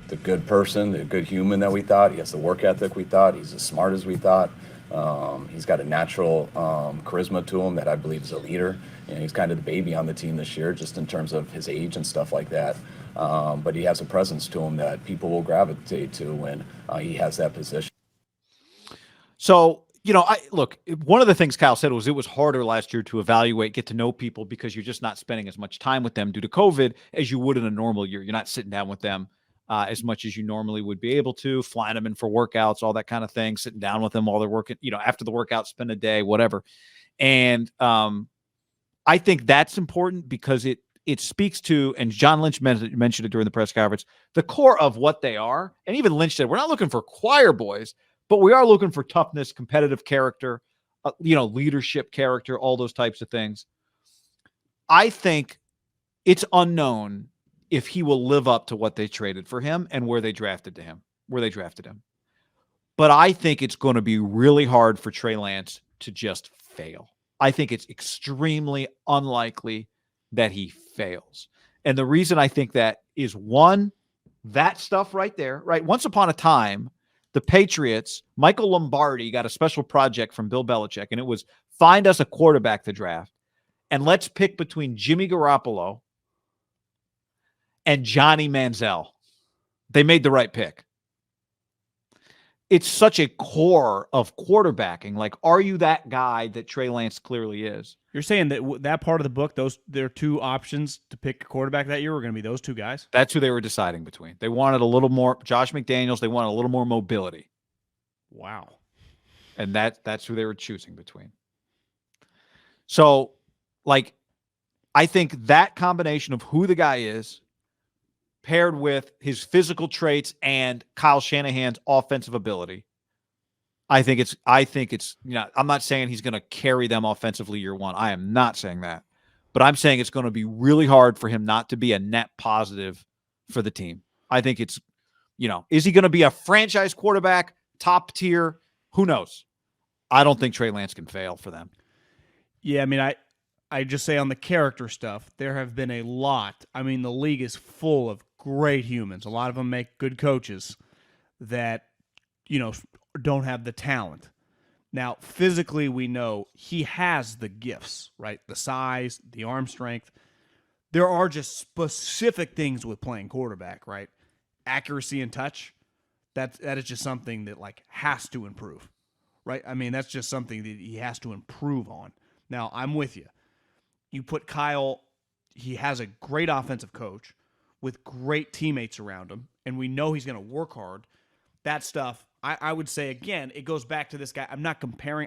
the good person, the good human that we thought. He has the work ethic we thought. He's as smart as we thought. He's got a natural charisma to him that I believe is a leader. And he's kind of the baby on the team this year, just in terms of his age and stuff like that. But he has a presence to him that people will gravitate to when he has that position. So, I look, one of the things Kyle said was it was harder last year to evaluate, get to know people because you're just not spending as much time with them due to COVID as you would in a normal year. You're not sitting down with them as much as you normally would be able to, flying them in for workouts, all that kind of thing, sitting down with them while they're working, after the workout, spend a day, whatever. And I think that's important because it speaks to, and John Lynch mentioned it during the press conference, the core of what they are. And even Lynch said, we're not looking for choir boys, but we are looking for toughness, competitive character, leadership character, all those types of things. I think it's unknown if he will live up to what they traded for him and where they drafted him. But I think it's going to be really hard for Trey Lance to just fail. I think it's extremely unlikely that he fails. And the reason I think that is, one, that stuff right there, right? Once upon a time, the Patriots, Michael Lombardi got a special project from Bill Belichick, and it was find us a quarterback to draft, and let's pick between Jimmy Garoppolo and Johnny Manziel. They made the right pick. It's such a core of quarterbacking. Like, are you that guy that Trey Lance clearly is? You're saying that that part of the book, their two options to pick a quarterback that year were going to be those two guys? That's who they were deciding between. They wanted a little more Josh McDaniels. They wanted a little more mobility. Wow. And that's who they were choosing between. So, I think that combination of who the guy is, paired with his physical traits and Kyle Shanahan's offensive ability, I think it's, I'm not saying he's going to carry them offensively year one. I am not saying that. But I'm saying it's going to be really hard for him not to be a net positive for the team. I think it's, is he going to be a franchise quarterback, top tier? Who knows? I don't think Trey Lance can fail for them. Yeah, I mean, I just say on the character stuff, there have been a lot. I mean, the league is full of great humans. A lot of them make good coaches that, don't have the talent. Now, physically, we know he has the gifts, right? The size, the arm strength. There are just specific things with playing quarterback, right? Accuracy and touch. That is just something that has to improve, right? I mean, that's just something that he has to improve on. Now, I'm with you. You put Kyle, he has a great offensive coach with great teammates around him, and we know he's going to work hard. That stuff, I would say, again, it goes back to this guy. I'm not comparing.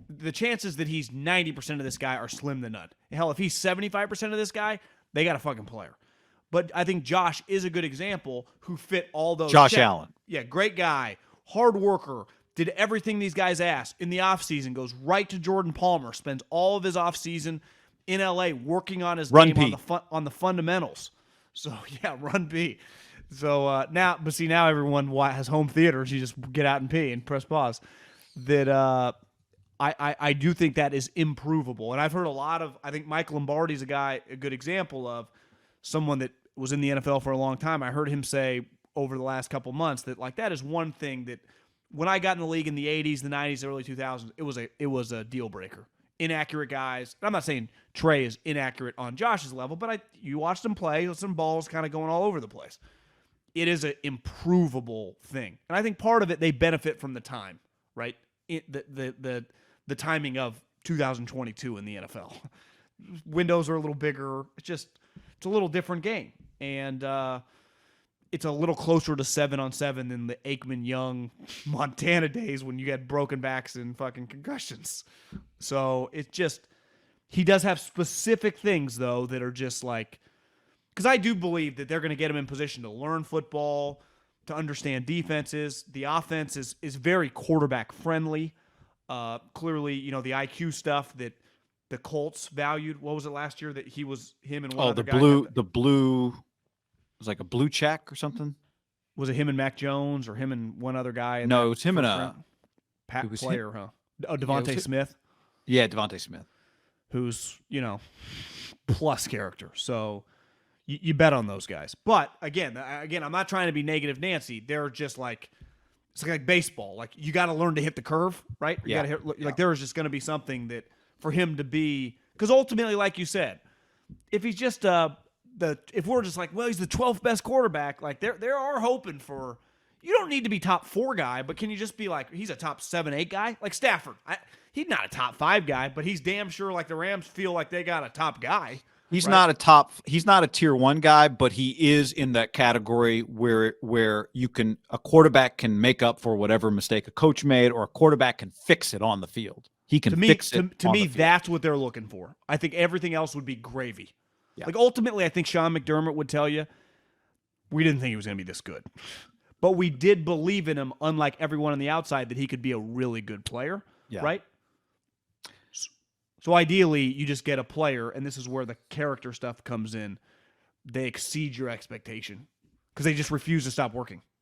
The chances that he's 90% of this guy are slim to none. Hell, if he's 75% of this guy, they got a fucking player. But I think Josh is a good example who fit all those. Josh Allen. Yeah, great guy, hard worker, did everything these guys asked in the offseason, goes right to Jordan Palmer, spends all of his offseason in LA working on his game on the fundamentals. So, yeah, run B. So now everyone has home theaters. You just get out and pee and press pause. That I do think that is improvable. And I've heard I think Mike Lombardi's a good example of someone that was in the NFL for a long time. I heard him say over the last couple months that that is one thing that when I got in the league in the 80s, the 90s, the early 2000s, it was a deal breaker. Inaccurate guys. I'm not saying Trey is inaccurate on Josh's level, but you watched him play with some balls kind of going all over the place. It is an improvable thing. And I think part of it, they benefit from the time, right? The timing of 2022 in the NFL. Windows are a little bigger. It's a little different game. And it's a little closer to 7-on-7 than the Aikman Young Montana days when you had broken backs and fucking concussions. So he does have specific things, though, that are just because I do believe that they're going to get him in position to learn football, to understand defenses. The offense is very quarterback friendly. Clearly, the IQ stuff that the Colts valued. What was it last year that him and one other guy? The blue, it was like a blue check or something. Was it him and Mac Jones or him and one other guy? No, it was him and a player, huh? Oh, Devontae Smith. Yeah, Devontae Smith, who's plus character. So You bet on those guys. But again, I'm not trying to be negative Nancy. They're just like, it's like baseball. Like, you got to learn to hit the curve, right? You got to hit, like, there is just going to be something that for him to be, because ultimately, like you said, if he's just if we're just like, well, he's the 12th best quarterback, like there are hoping for. You don't need to be top 4 guy, but can you just be like, he's a top 7, 8 guy? Like Stafford. He's not a top 5 guy, but he's damn sure like the Rams feel like they got a top guy. He's right? he's not a tier 1 guy, but he is in that category where a quarterback can make up for whatever mistake a coach made, or a quarterback can fix it on the field. He can fix it. To me, that's what they're looking for. I think everything else would be gravy. Yeah. Like, ultimately, I think Sean McDermott would tell you, we didn't think he was going to be this good. But we did believe in him, unlike everyone on the outside, that he could be a really good player, right? So ideally, you just get a player, and this is where the character stuff comes in. They exceed your expectation because they just refuse to stop working.